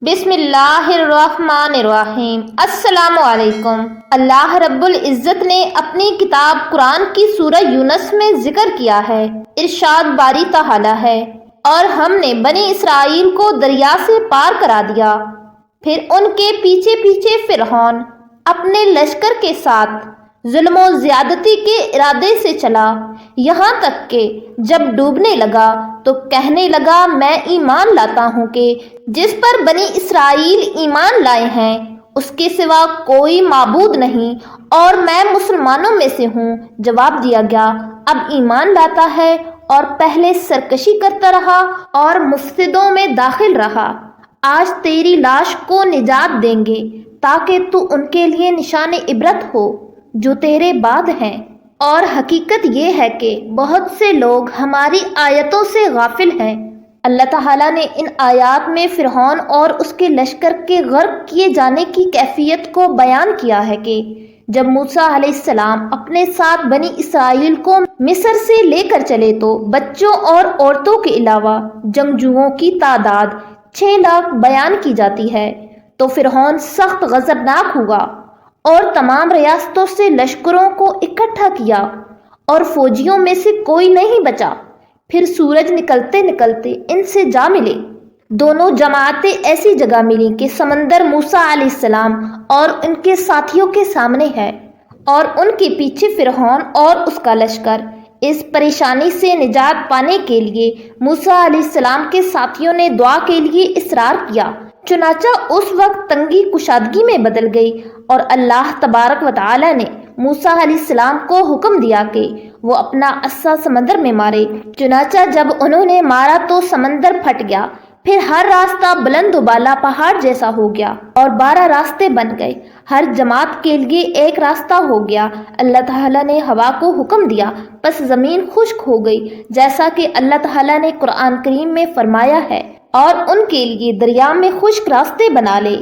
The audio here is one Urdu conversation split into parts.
بسم اللہ الرحمن الرحیم۔ السلام علیکم۔ اللہ رب العزت نے اپنی کتاب قرآن کی سورہ یونس میں ذکر کیا ہے۔ ارشاد باری تعالی ہے، اور ہم نے بنی اسرائیل کو دریا سے پار کرا دیا، پھر ان کے پیچھے پیچھے فرعون اپنے لشکر کے ساتھ ظلم و زیادتی کے ارادے سے چلا، یہاں تک کہ جب ڈوبنے لگا تو کہنے لگا میں ایمان لاتا ہوں کہ جس پر بنی اسرائیل ایمان لائے ہیں اس کے سوا کوئی معبود نہیں، اور میں مسلمانوں میں سے ہوں۔ جواب دیا گیا اب ایمان لاتا ہے، اور پہلے سرکشی کرتا رہا اور مفسدوں میں داخل رہا۔ آج تیری لاش کو نجات دیں گے تاکہ تو ان کے لیے نشان عبرت ہو جو تیرے بعد ہیں، اور حقیقت یہ ہے کہ بہت سے لوگ ہماری آیتوں سے غافل ہیں۔ اللہ تعالیٰ نے ان آیات میں فرعون اور اس کے لشکر کے غرق کیے جانے کی کیفیت کو بیان کیا ہے کہ جب موسیٰ علیہ السلام اپنے ساتھ بنی اسرائیل کو مصر سے لے کر چلے تو بچوں اور عورتوں کے علاوہ جنگجوؤں کی تعداد 6 لاکھ بیان کی جاتی ہے، تو فرعون سخت غضبناک ہوا اور تمام ریاستوں سے لشکروں کو اکٹھا کیا اور فوجیوں میں سے کوئی نہیں بچا۔ پھر سورج نکلتے نکلتے ان سے جا ملے، دونوں جماعتیں ایسی جگہ ملیں کہ سمندر موسیٰ علیہ السلام اور ان کے ساتھیوں کے سامنے ہے، اور ان کے پیچھے فرعون اور اس کا لشکر۔ اس پریشانی سے نجات پانے کے لیے موسیٰ علیہ السلام کے ساتھیوں نے دعا کے لیے اصرار کیا، چنانچہ اس وقت تنگی کشادگی میں بدل گئی، اور اللہ تبارک و تعالی نے موسیٰ علیہ السلام کو حکم دیا کہ وہ اپنا عصا سمندر میں مارے۔ چنانچہ جب انہوں نے مارا تو سمندر پھٹ گیا، پھر ہر راستہ بلند و بالا پہاڑ جیسا ہو گیا، اور 12 راستے بن گئے، ہر جماعت کے لیے ایک راستہ ہو گیا۔ اللہ تعالیٰ نے ہوا کو حکم دیا، پس زمین خشک ہو گئی، جیسا کہ اللہ تعالیٰ نے قرآن کریم میں فرمایا ہے، اور ان کے لیے دریا میں خشک راستے بنا لے،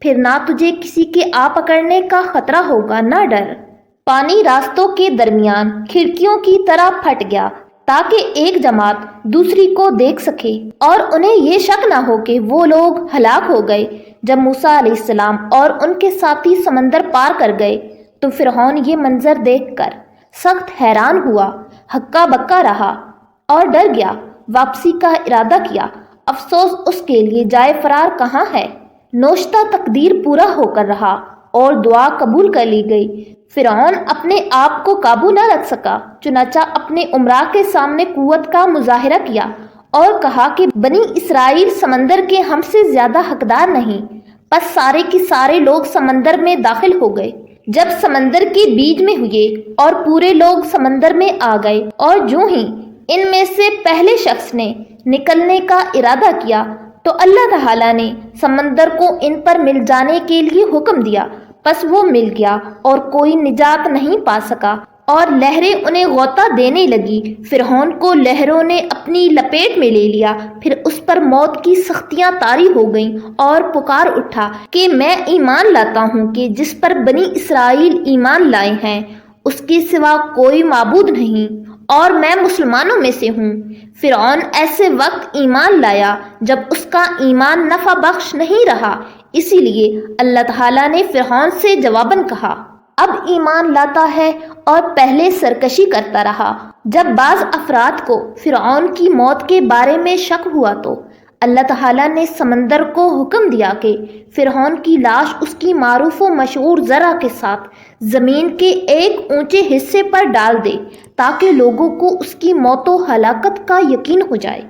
پھر نہ تجھے کسی کے آ پکڑنے کا خطرہ ہوگا نہ ڈر۔ پانی راستوں کے درمیان کھڑکیوں کی طرح پھٹ گیا تاکہ ایک جماعت دوسری کو دیکھ سکے اور انہیں یہ شک نہ ہو کہ وہ لوگ ہلاک ہو گئے۔ جب موسیٰ علیہ السلام اور ان کے ساتھی سمندر پار کر گئے تو فرعون یہ منظر دیکھ کر سخت حیران ہوا، ہکا بکا رہا اور ڈر گیا، واپسی کا ارادہ کیا۔ افسوس اس کے لیے جائے فرار کہاں ہے۔ نوشتہ تقدیر پورا ہو کر رہا اور دعا قبول کر لی گئی۔ فرعون اپنے آپ کو قابو نہ رکھ سکا، چنانچہ اپنے امراء کے سامنے قوت کا مظاہرہ کیا اور کہا کہ بنی اسرائیل سمندر کے ہم سے زیادہ حقدار نہیں۔ پس سارے کے سارے لوگ سمندر میں داخل ہو گئے۔ جب سمندر کے بیچ میں ہوئے اور پورے لوگ سمندر میں آ گئے، اور جو ہی ان میں سے پہلے شخص نے نکلنے کا ارادہ کیا تو اللہ تعالیٰ نے سمندر کو ان پر مل جانے کے لیے حکم دیا، پس وہ مل گیا اور کوئی نجات نہیں پا سکا، اور لہریں انہیں غوطہ دینے لگی۔ فرعون کو لہروں نے اپنی لپیٹ میں لے لیا، پھر اس پر موت کی سختیاں طاری ہو گئیں، اور پکار اٹھا کہ میں ایمان لاتا ہوں کہ جس پر بنی اسرائیل ایمان لائے ہیں اس کے سوا کوئی معبود نہیں، اور میں مسلمانوں میں سے ہوں۔ فرعون ایسے وقت ایمان لایا جب اس کا ایمان نفع بخش نہیں رہا، اسی لیے اللہ تعالیٰ نے فرعون سے جواباً کہا اب ایمان لاتا ہے، اور پہلے سرکشی کرتا رہا۔ جب بعض افراد کو فرعون کی موت کے بارے میں شک ہوا تو اللہ تعالیٰ نے سمندر کو حکم دیا کہ فرعون کی لاش اس کی معروف و مشہور ذرہ کے ساتھ زمین کے ایک اونچے حصے پر ڈال دے تاکہ لوگوں کو اس کی موت و ہلاکت کا یقین ہو جائے۔